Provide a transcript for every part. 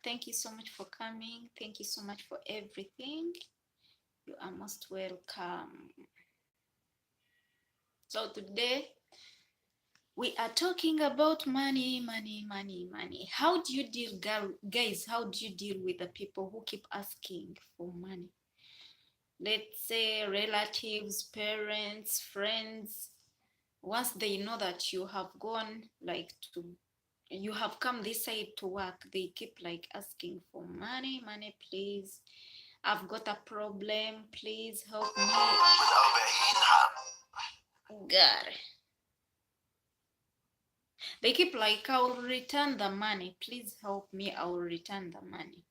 Thank you so much for coming. Thank you so much for everything. You are most welcome. So today we are talking about money, money, money, money. How do you deal, guys? How do you deal with the people who keep asking for money? Let's say relatives, parents, friends. Once they know that you have gone you have come this side to work, they keep like asking for money, money, please. I've got a problem, please help me. God. They keep like, I'll return the money, please help me, I'll return the money.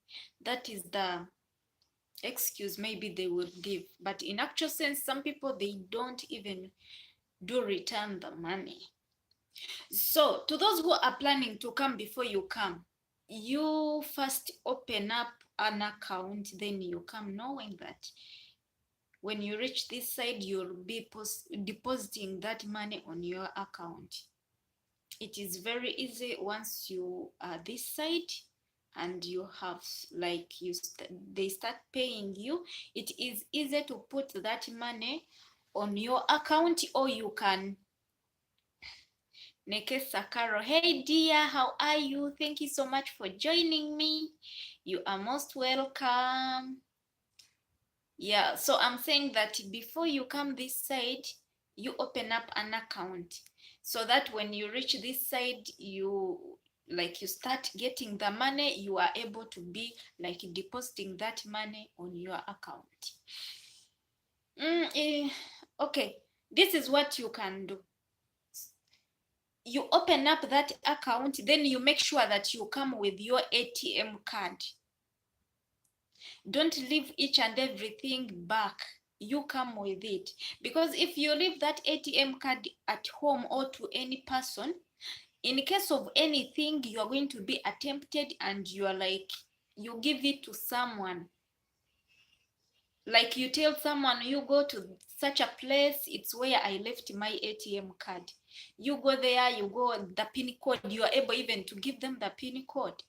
That is the excuse maybe they will give. But in actual sense, some people, they don't even do return the money. So to those who are planning to come before you come, you first open up an account, then you come knowing that when you reach this side, you'll be depositing that money on your account. It is very easy once you are this side and you have like they start paying you. It is easy to put that money on your account, or you can Nekesa Caro. Hey dear, how are you? Thank you so much for joining me. You are most welcome. Yeah, so I'm saying that before you come this side, you open up an account so that when you reach this side, you start getting the money, you are able to be like depositing that money on your account. Okay, this is what you can do. You open up that account, then you make sure that you come with your ATM card. Don't leave each and everything back. You come with it, because if you leave that ATM card at home or to any person, in case of anything, you are going to be attempted and you are like, you give it to someone. Like you tell someone, you go to such a place, it's where I left my ATM card. You go there, you go the PIN code, you are able even to give them the PIN code.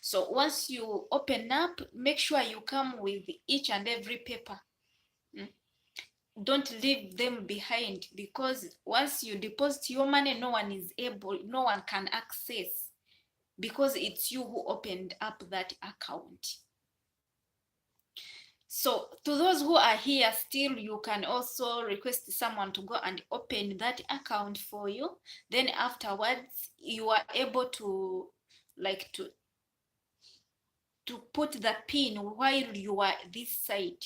So once you open up, make sure you come with each and every paper. Don't leave them behind, because once you deposit your money, no one can access, because it's you who opened up that account. So to those who are here still, you can also request someone to go and open that account for you. Then afterwards, you are able to to put the pin while you are this side.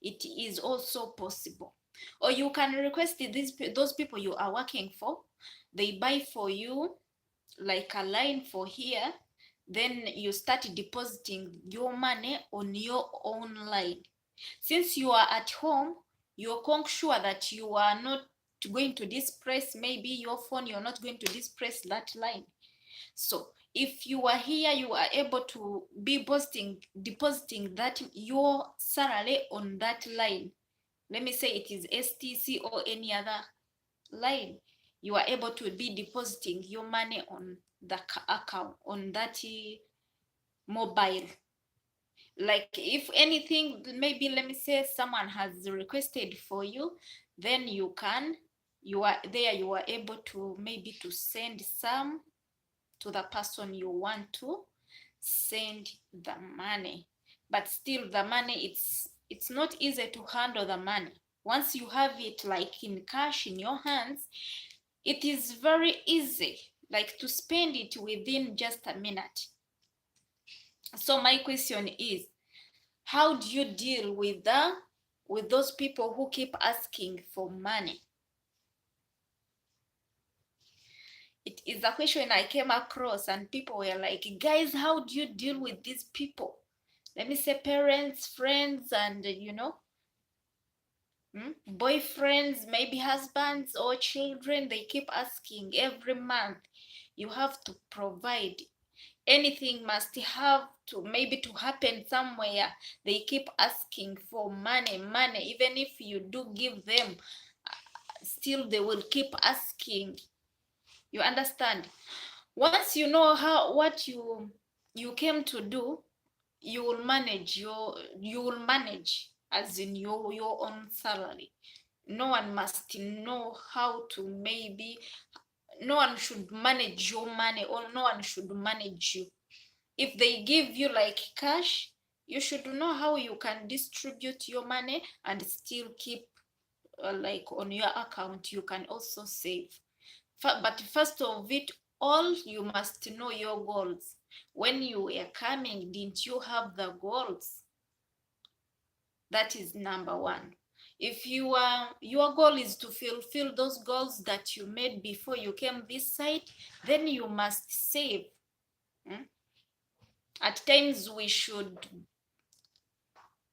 It is also possible. Or you can request those people you are working for, they buy for you like a line for here, then you start depositing your money on your own line. Since you are at home, you're sure that you are not going to dispress maybe your phone, you're not going to dispress that line. So if you are here, you are able to be depositing that your salary on that line. Let me say it is STC or any other line. You are able to be depositing your money on the account, on that mobile. Like if anything, maybe let me say someone has requested for you, then you are able to maybe to send some to the person you want to send the money. But still the money, it's not easy to handle the money. Once you have it like in cash in your hands, it is very easy like to spend it within just a minute. So my question is, how do you deal with those people who keep asking for money? It is a question I came across, and people were like, guys, how do you deal with these people? Let me say parents, friends, and boyfriends, maybe husbands or children. They keep asking every month. You have to provide. Anything must have to maybe to happen somewhere. They keep asking for money. Even if you do give them, still they will keep asking. You understand? Once you know what you came to do, you will manage as in your own salary. No one must know how to, maybe no one should manage your money, or no one should manage you. If they give you like cash, you should know how you can distribute your money and still keep like on your account. You can also save. But first of it all, you must know your goals. When you were coming, didn't you have the goals? That is number one. If your goal is to fulfill those goals that you made before you came this side, then you must save. At times we should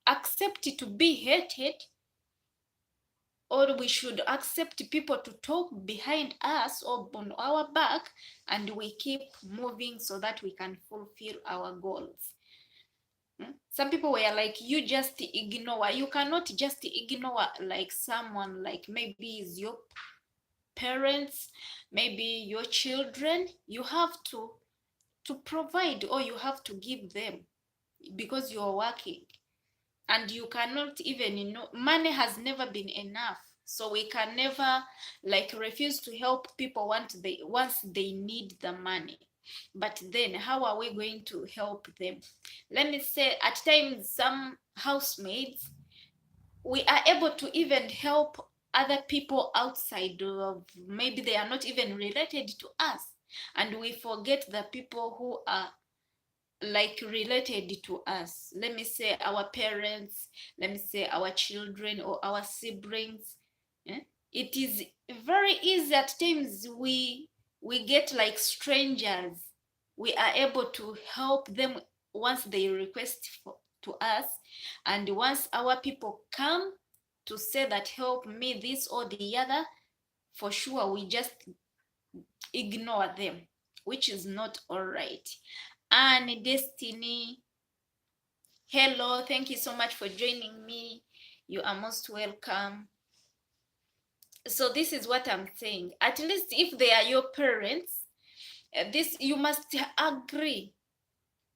accept to be hated, or we should accept people to talk behind us or on our back, and we keep moving so that we can fulfill our goals. Some people were like, you just ignore. You cannot just ignore like someone, like maybe is your parents, maybe your children. You have to provide, or you have to give them, because you're working. And you cannot even, money has never been enough. So we can never like refuse to help people once they need the money. But then how are we going to help them? Let me say, at times some housemaids, we are able to even help other people outside of, maybe they are not even related to us, and we forget the people who are like related to us. Let me say our parents, let me say our children or our siblings. It is very easy at times, we get like strangers, we are able to help them once they request to us. And once our people come to say that help me this or the other, for sure we just ignore them, which is not all right. And Destiny, hello, thank you so much for joining me. You are most welcome. So this is what I'm saying. At least if they are your parents, this you must agree.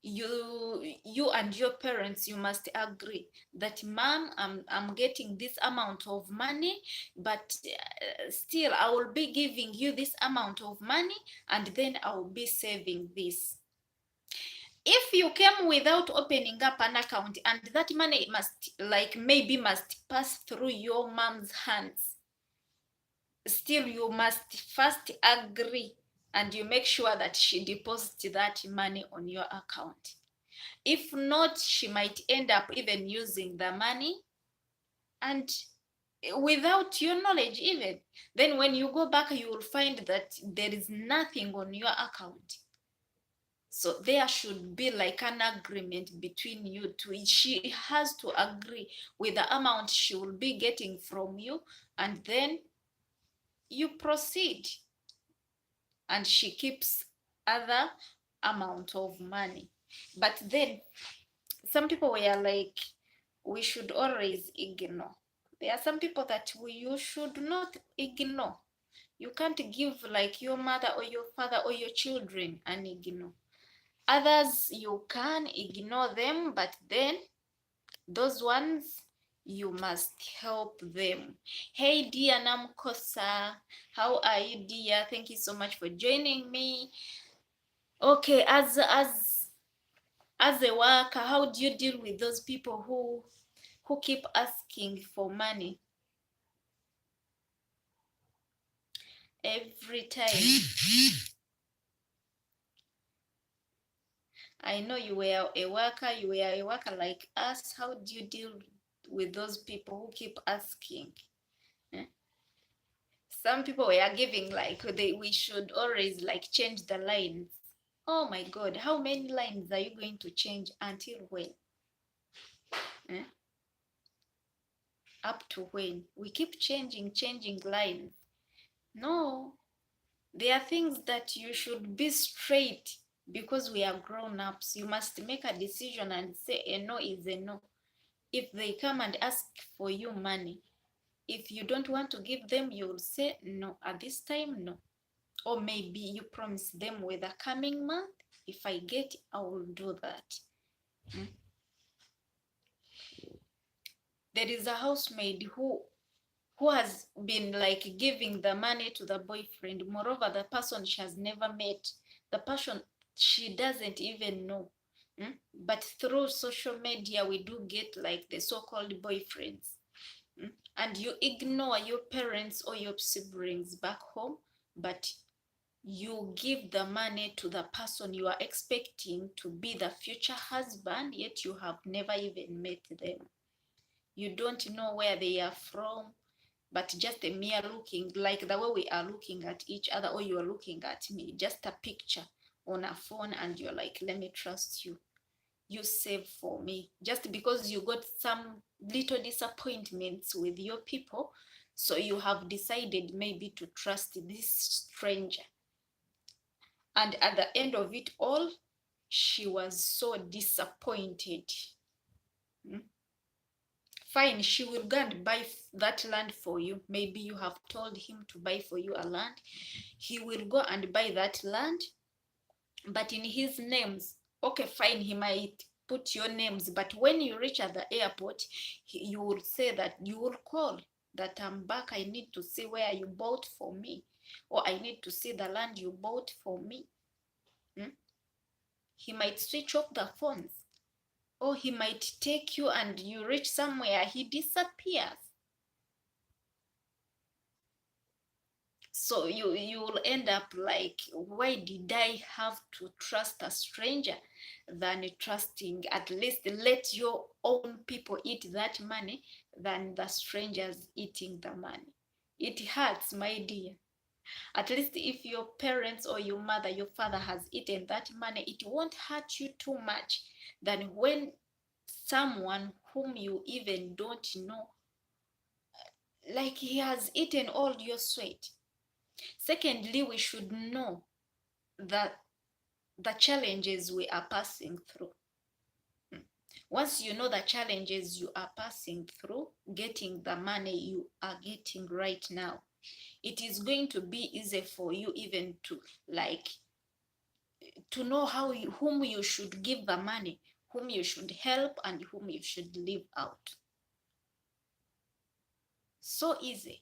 You and your parents, you must agree that, mom, I'm getting this amount of money, but still I will be giving you this amount of money, and then I will be saving this. If you came without opening up an account, and that money must pass through your mom's hands, still you must first agree, and you make sure that she deposits that money on your account. If not, she might end up even using the money, and without your knowledge even. Then when you go back, you will find that there is nothing on your account. So there should be like an agreement between you two. She has to agree with the amount she will be getting from you, and then you proceed. And she keeps other amount of money. But then some people were like, we should always ignore. There are some people that you should not ignore. You can't give like your mother or your father or your children and ignore. Others, you can ignore them, but then those ones, you must help them. Hey dear Namkosa, how are you, dear? Thank you so much for joining me. Okay, as a worker, how do you deal with those people who keep asking for money every time? I know you were a worker like us. How do you deal with those people who keep asking? Some people were giving like we should always like change the lines. Oh my God, how many lines are you going to change? Until when? Up to when? We keep changing lines. No, there are things that you should be straight, because we are grown-ups. You must make a decision and say a no is a no. If they come and ask for you money, if you don't want to give them, you'll say no, at this time, no. Or maybe you promise them with a coming month, if I get, I will do that. there is a housemaid who has been like giving the money to the boyfriend. Moreover, the person she has never met, the person she doesn't even know. But through social media, we do get like the so-called boyfriends. And you ignore your parents or your siblings back home, but you give the money to the person you are expecting to be the future husband, yet you have never even met them. You don't know where they are from, but just a mere looking, like the way we are looking at each other, or you are looking at me, just a picture on a phone, and you're like, let me trust you. You save for me. Just because you got some little disappointments with your people, so you have decided maybe to trust this stranger. And at the end of it all, she was so disappointed. Fine, she will go and buy that land for you. Maybe you have told him to buy for you a land. He will go and buy that land, but in his names. Okay, fine, he might put your names, but when you reach at the airport, you will say that you will call that I'm back. I need to see where you bought for me, or I need to see the land you bought for me. He might switch off the phones, or he might take you and you reach somewhere, he disappears. So you'll end up like, why did I have to trust a stranger than trusting, at least let your own people eat that money than the strangers eating the money. It hurts, my dear. At least if your parents or your mother, your father has eaten that money, it won't hurt you too much than when someone whom you even don't know, like he has eaten all your sweat. Secondly, we should know that the challenges we are passing through. Once you know the challenges you are passing through, getting the money you are getting right now, it is going to be easy for you even to like to know whom you should give the money, whom you should help, and whom you should leave out. So easy.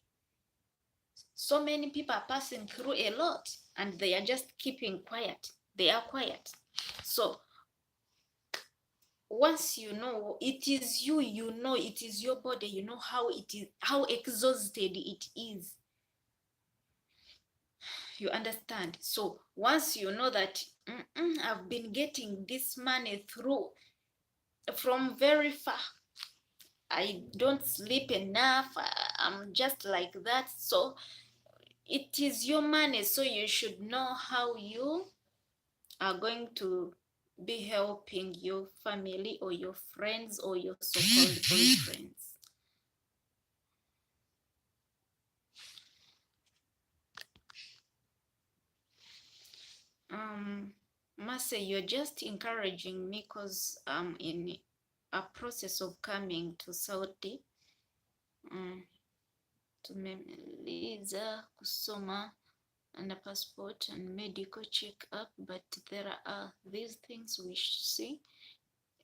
So many people are passing through a lot and they are just keeping quiet. They are quiet. So once you know it is you, you know it is your body, you know how it is, how exhausted it is. You understand? So once you know that I've been getting this money through from very far, I don't sleep enough, I'm just like that. So it is your money, so you should know how you are going to be helping your family or your friends or your so-called boyfriends. Marcy, you're just encouraging me because I'm in a process of coming to Saudi tumemaliza kusoma and a passport and medical check-up, but there are these things we see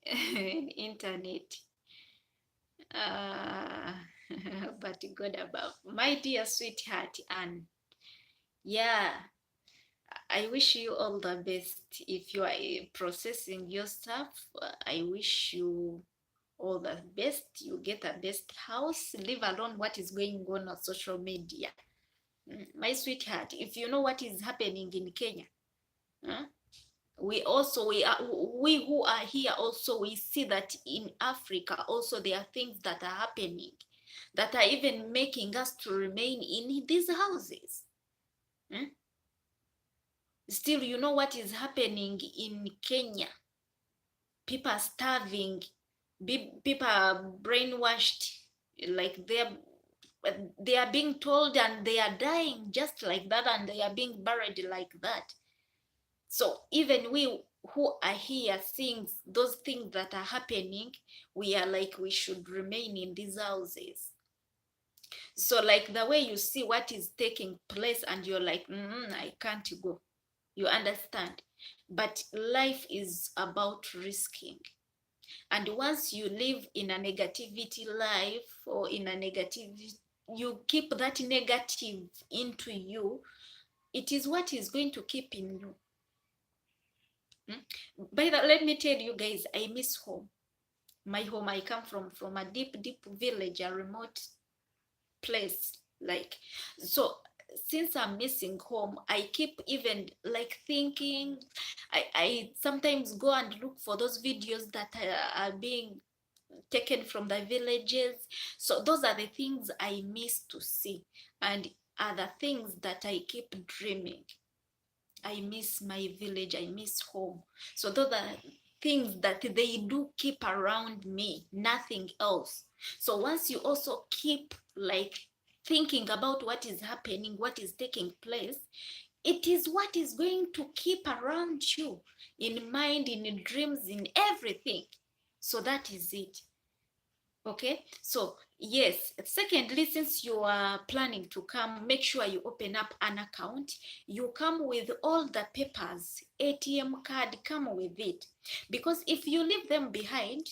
in internet. But God above. My dear sweetheart Anne, yeah, I wish you all the best. If you are processing your stuff, I wish you all the best. You get a best house, leave alone what is going on social media. My sweetheart, if you know what is happening in Kenya, we who are here also, we see that in Africa also there are things that are happening that are even making us to remain in these houses. Still, you know what is happening in Kenya. People are starving, people are brainwashed, like they are being told and they are dying just like that, and they are being buried like that. So even we who are here seeing those things that are happening, we are like, we should remain in these houses. So like the way you see what is taking place and you're like, I can't go. You understand? But life is about risking. And once you live in a negativity life, or in a negative, you keep that negative into you, it is what is going to keep in you. By the, let me tell you guys, I miss home. My home, I come from a deep village, a remote place. Like, so since I'm missing home, I keep even like thinking, I sometimes go and look for those videos that are being taken from the villages. So those are the things I miss to see, and are the things that I keep dreaming. I miss my village, I miss home. So those are things that they do keep around me, nothing else. So once you also keep like thinking about what is happening, what is taking place, it is what is going to keep around you, in mind, in dreams, in everything. So that is it. Okay, so yes, secondly, since you are planning to come, make sure you open up an account. You come with all the papers, ATM card, come with it. Because if you leave them behind,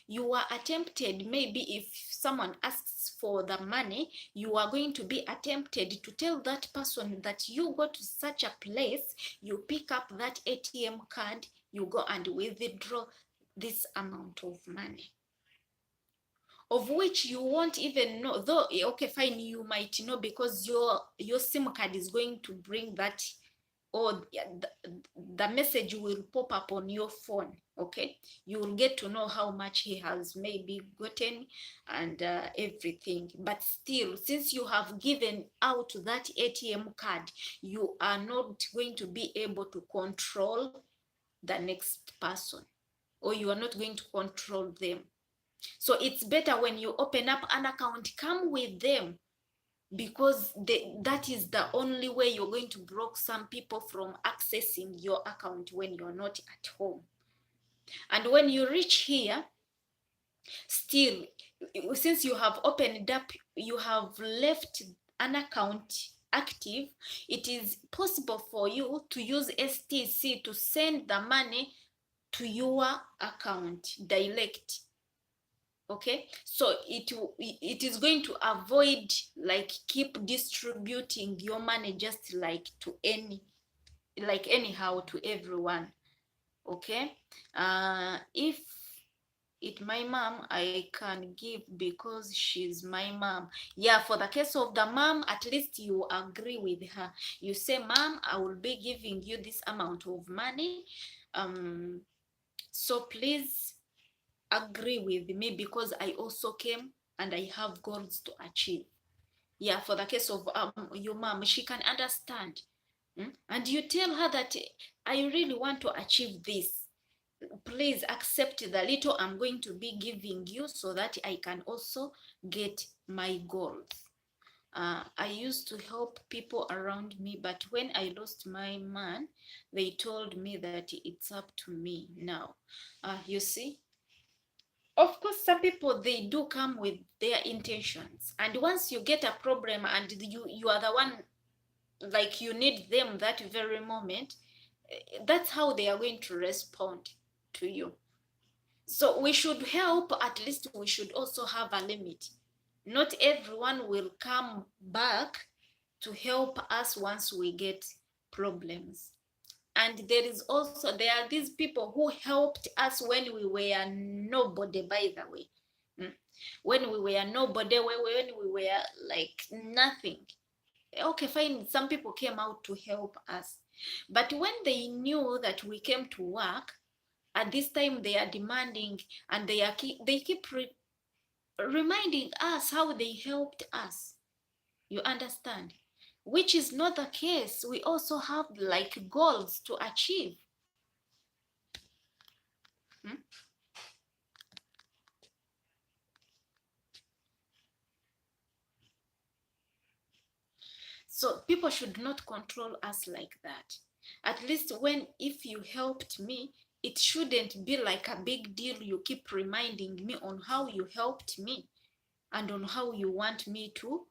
you are attempted, maybe if someone asks for the money, you are going to be attempted to tell that person that you go to such a place, you pick up that ATM card, you go and withdraw this amount of money, of which you won't even know. Though okay, fine, you might know because your SIM card is going to bring that, or the message will pop up on your phone. Okay, you will get to know how much he has maybe gotten, and everything. But still, since you have given out that ATM card, you are not going to be able to control the next person, or you are not going to control them. So it's better when you open up an account, come with them, because that is the only way you're going to block some people from accessing your account when you're not at home. And when you reach here, still, since you have opened up, you have left an account active, it is possible for you to use STC to send the money to your account direct. Okay, so it is going to avoid like keep distributing your money just like to anyhow to everyone. Okay, if it my mom, I can give because she's my mom. Yeah, for the case of the mom, at least you agree with her. You say, mom, I will be giving you this amount of money, so please agree with me, because I also came and I have goals to achieve. Yeah, for the case of your mom, she can understand. And you tell her that I really want to achieve this. Please accept the little I'm going to be giving you so that I can also get my goals. I used to help people around me, but when I lost my man, they told me that it's up to me now. You see, of course, some people, they do come with their intentions, and once you get a problem and you are the one, like you need them that very moment, that's how they are going to respond to you. So we should help, at least we should also have a limit. Not everyone will come back to help us once we get problems. And there are these people who helped us when we were nobody, by the way. When we were nobody, when we were like nothing. Okay, fine, some people came out to help us, but when they knew that we came to work, at this time they are demanding, and they keep reminding us how they helped us. You understand? Which is not the case. We also have like goals to achieve. Hmm? So people should not control us like that. At least when, if you helped me, it shouldn't be like a big deal. You keep reminding me on how you helped me and on how you want me to,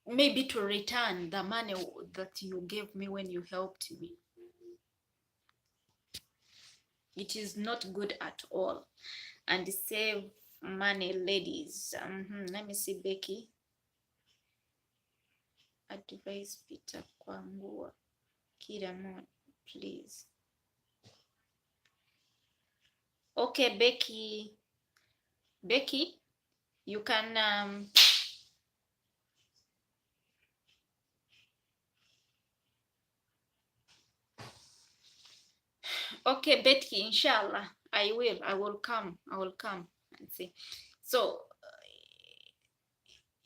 maybe to return the money that you gave me when you helped me. It is not good at all. And save money, ladies. Let me see, Becky. Advise Peter Kwangua. Kiramon, please. Okay, Becky. Becky, you can okay, Becky, inshallah. I will come and see. So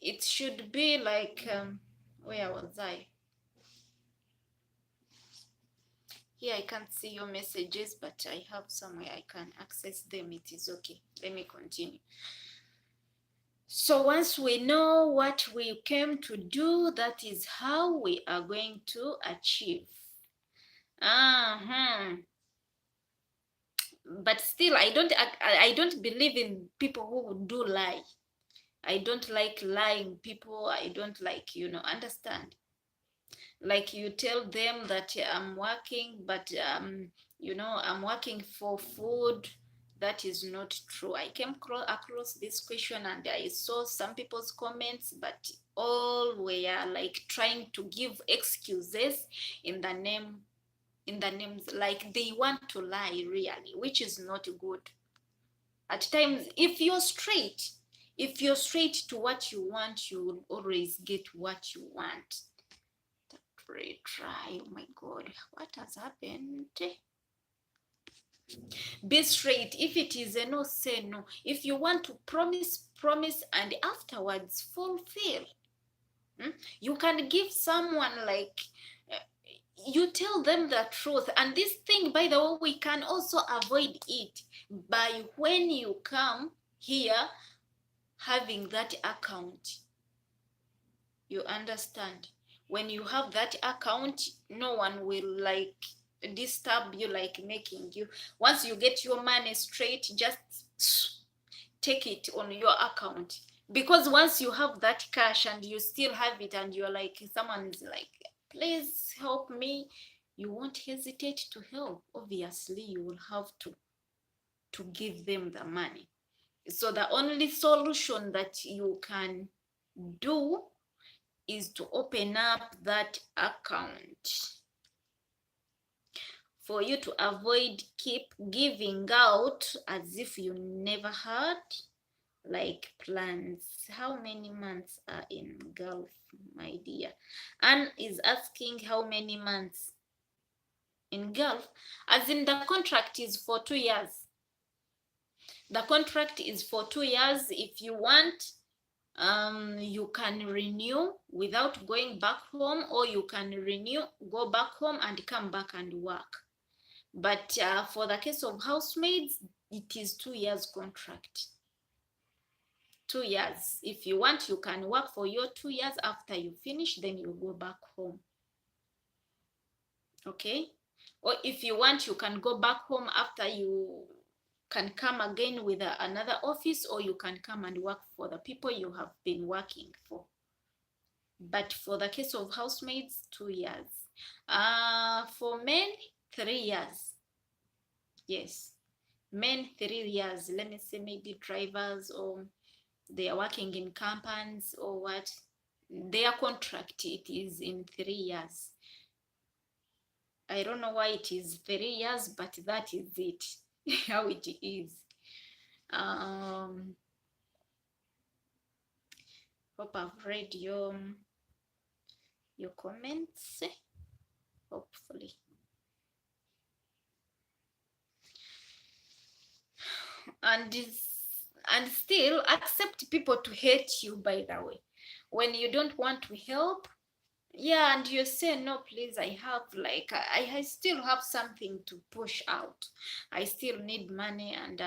it should be like where was I? Here I can't see your messages, but I have somewhere I can access them. It is okay. Let me continue. So once we know what we came to do, that is how we are going to achieve. But still, I don't believe in people who do lie. I don't like lying people. I don't like, understand. Like you tell them that I'm working, but I'm working for food. That is not true. I came across this question and I saw some people's comments, but all were like trying to give excuses in the names, like they want to lie really, which is not good. At times, if you're straight to what you want, you will always get what you want. Try. Oh my God, what has happened? Be straight. If it is a no, say no. If you want to promise and afterwards fulfill. You can give someone like you tell them the truth. And this thing, by the way, we can also avoid it by when you come here having that account. You understand? When you have that account, no one will like disturb you, like making you, once you get your money straight, just take it on your account. Because once you have that cash and you still have it and you're like, someone is like, please help me, you won't hesitate to help. Obviously you will have to give them the money. So the only solution that you can do is to open up that account for you to avoid keep giving out as if you never had like plans. How many months are in Gulf, my dear? Anne is asking how many months in Gulf, as in the contract is for 2 years. The contract is for 2 years. If you want, you can renew without going back home, or you can renew, go back home and come back and work. But for the case of housemaids, it is 2 years contract. 2 years. If you want, you can work for your 2 years. After you finish, then you go back home. Okay? Or if you want, you can go back home after you can come again with another office, or you can come and work for the people you have been working for. But for the case of housemaids, 2 years. For men, 3 years. Yes. Men, 3 years. Let me say maybe drivers, or they are working in companies or what, their contract, it is in 3 years. I don't know why it is 3 years, but that is it. How it is. Hope I've read your comments, hopefully. And still accept people to hate you, by the way, when you don't want to help. Yeah, and you say, no, please, I have like I still have something to push out. I still need money, and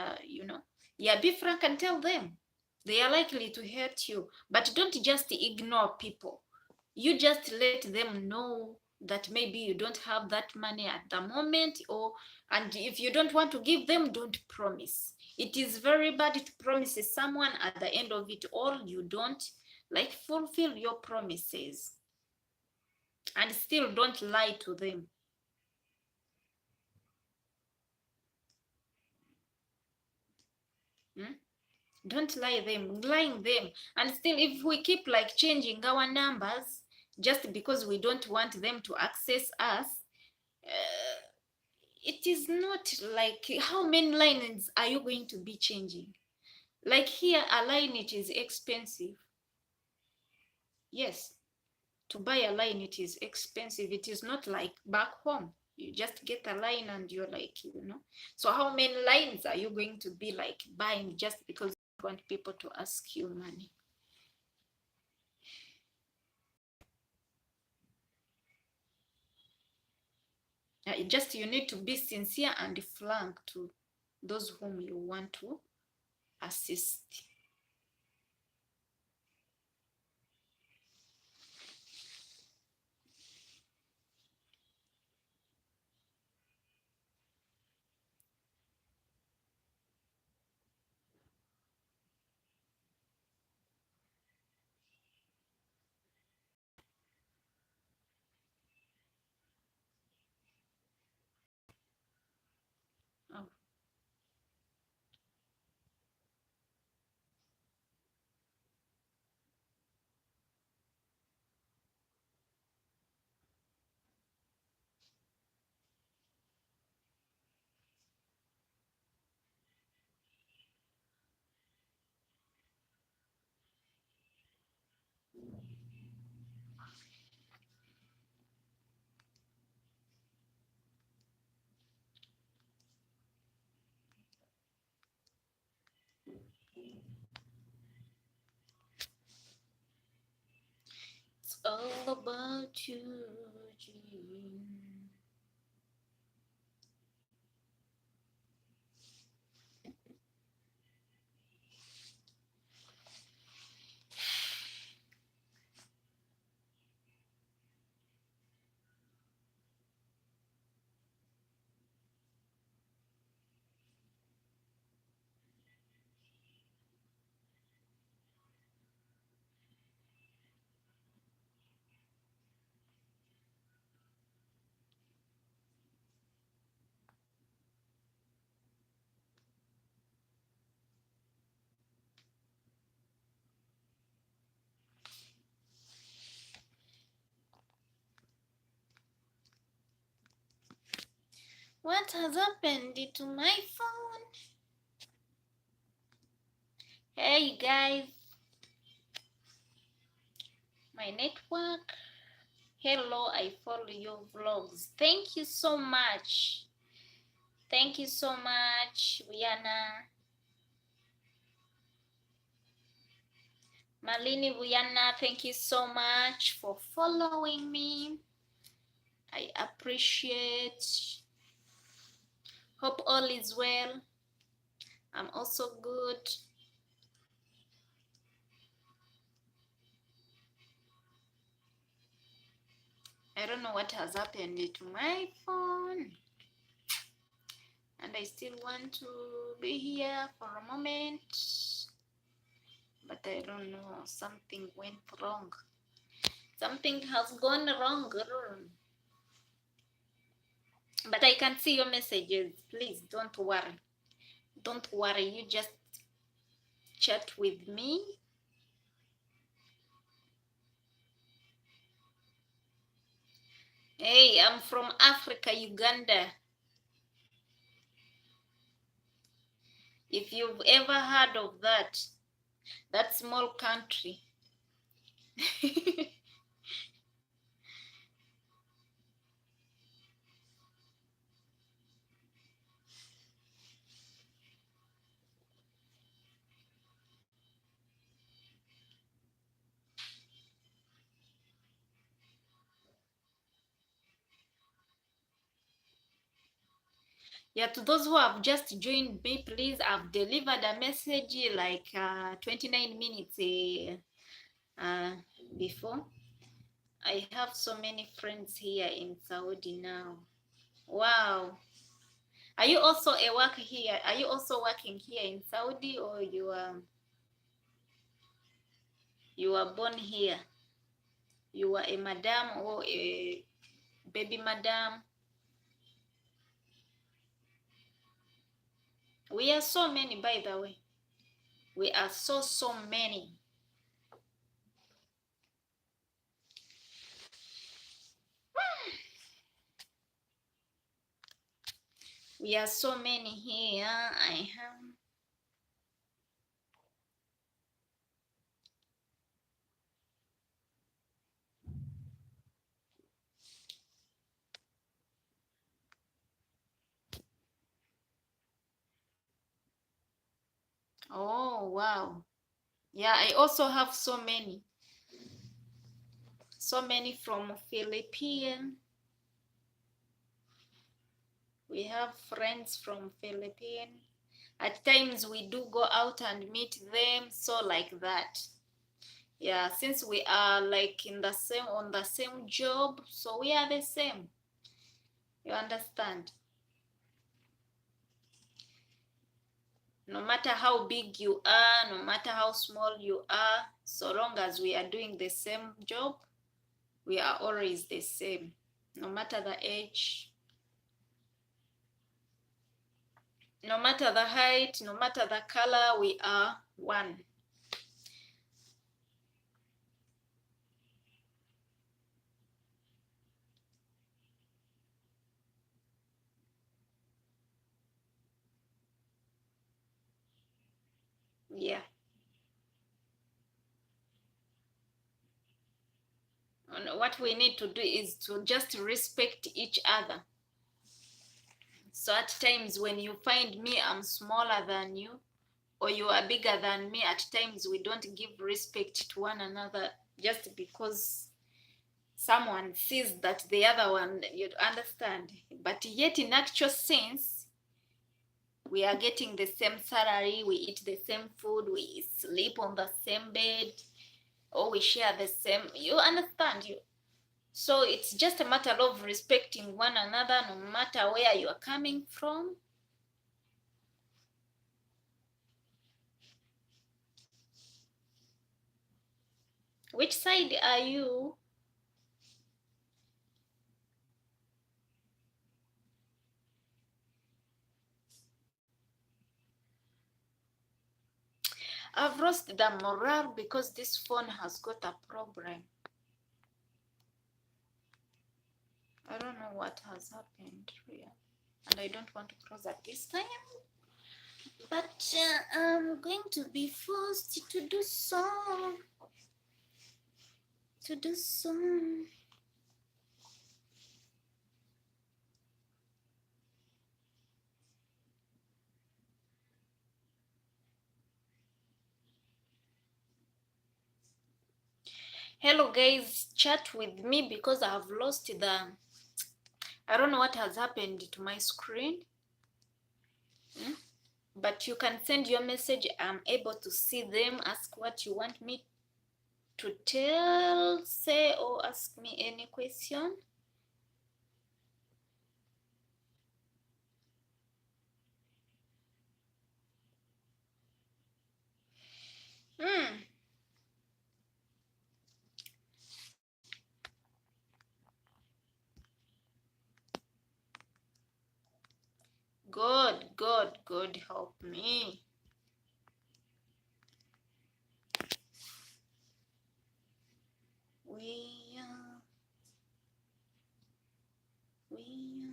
yeah, be frank and tell them. They are likely to hurt you, but don't just ignore people. You just let them know that maybe you don't have that money at the moment, and if you don't want to give them, don't promise. It is very bad to promise someone, at the end of it all you don't like fulfill your promises. And still don't lie to them. Hmm? Don't lying them. And still, if we keep like changing our numbers just because we don't want them to access us, it is not like, how many lines are you going to be changing? Like here, a line, it is expensive. Yes, to buy a line, it is expensive. It is not like back home. You just get a line and you're like, So how many lines are you going to be like buying just because you want people to ask you money? Just you need to be sincere and frank to those whom you want to assist. Oh. It's all about you, Jean. What has happened to my phone? Hey guys, my network. Hello, I follow your vlogs. Thank you so much. Thank you so much, Rihanna. Malini Rihanna, thank you so much for following me. I appreciate. Hope all is well. I'm also good. I don't know what has happened to my phone. And I still want to be here for a moment. But I don't know. Something went wrong. Something has gone wrong. But I can see your messages. Please don't worry. Don't worry. You just chat with me. Hey, I'm from Africa, Uganda. If you've ever heard of that small country. Yeah, to those who have just joined me, please, I've delivered a message like 29 minutes before. I have so many friends here in Saudi now. Wow. Are you also a worker here? Are you also working here in Saudi, or you were born here? You were a madam or a baby madam? We are so many, by the way. We are so many. We are so many here. I have. Oh, wow. Yeah, I also have so many. So many from Philippines. We have friends from Philippines. At times we do go out and meet them, so like that. Yeah, since we are like in the same on the same job, so we are the same. You understand? No matter how big you are, no matter how small you are, so long as we are doing the same job, we are always the same. No matter the age, no matter the height, no matter the color, we are one. Yeah. And what we need to do is to just respect each other. So at times when you find me, I'm smaller than you, or you are bigger than me, at times we don't give respect to one another just because someone sees that the other one, you understand. But yet in actual sense, we are getting the same salary, we eat the same food, we sleep on the same bed, or we share the same, you understand. So it's just a matter of respecting one another no matter where you are coming from. Which side are you? I've lost the morale because this phone has got a problem. I don't know what has happened here. And I don't want to close at this time. But I'm going to be forced to do so. To do so. Hello guys, chat with me because I have lost the, I don't know what has happened to my screen. But you can send your message. I'm able to see them. Ask what you want me to tell, say, or ask me any question. Hmm. God help me. We are, we are,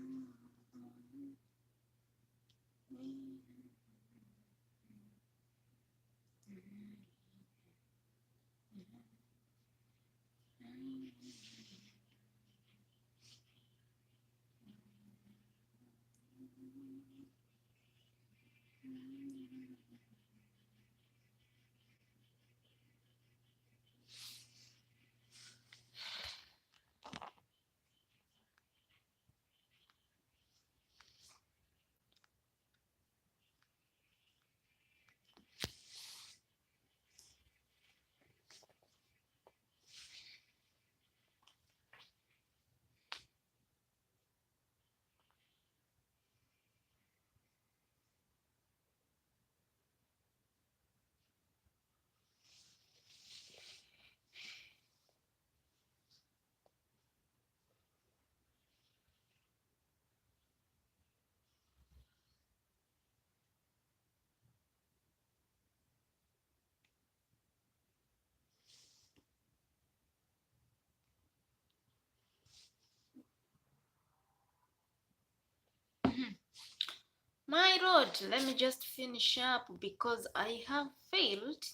My lord, let me just finish up because I have failed.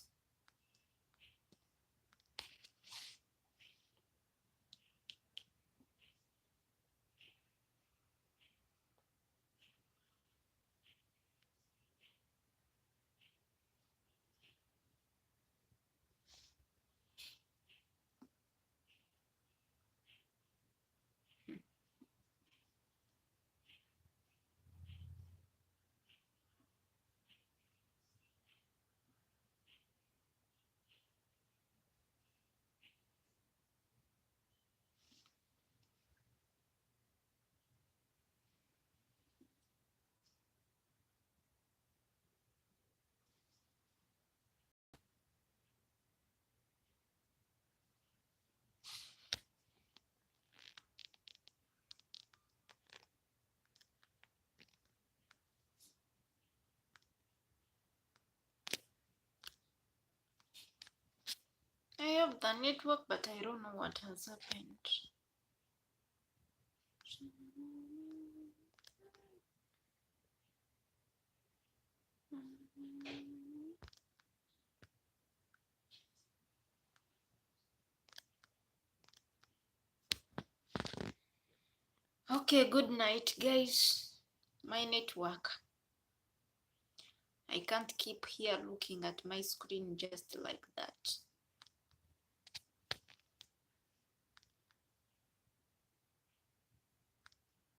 I have the network, but I don't know what has happened. Okay, good night, guys. My network. I can't keep here looking at my screen just like that.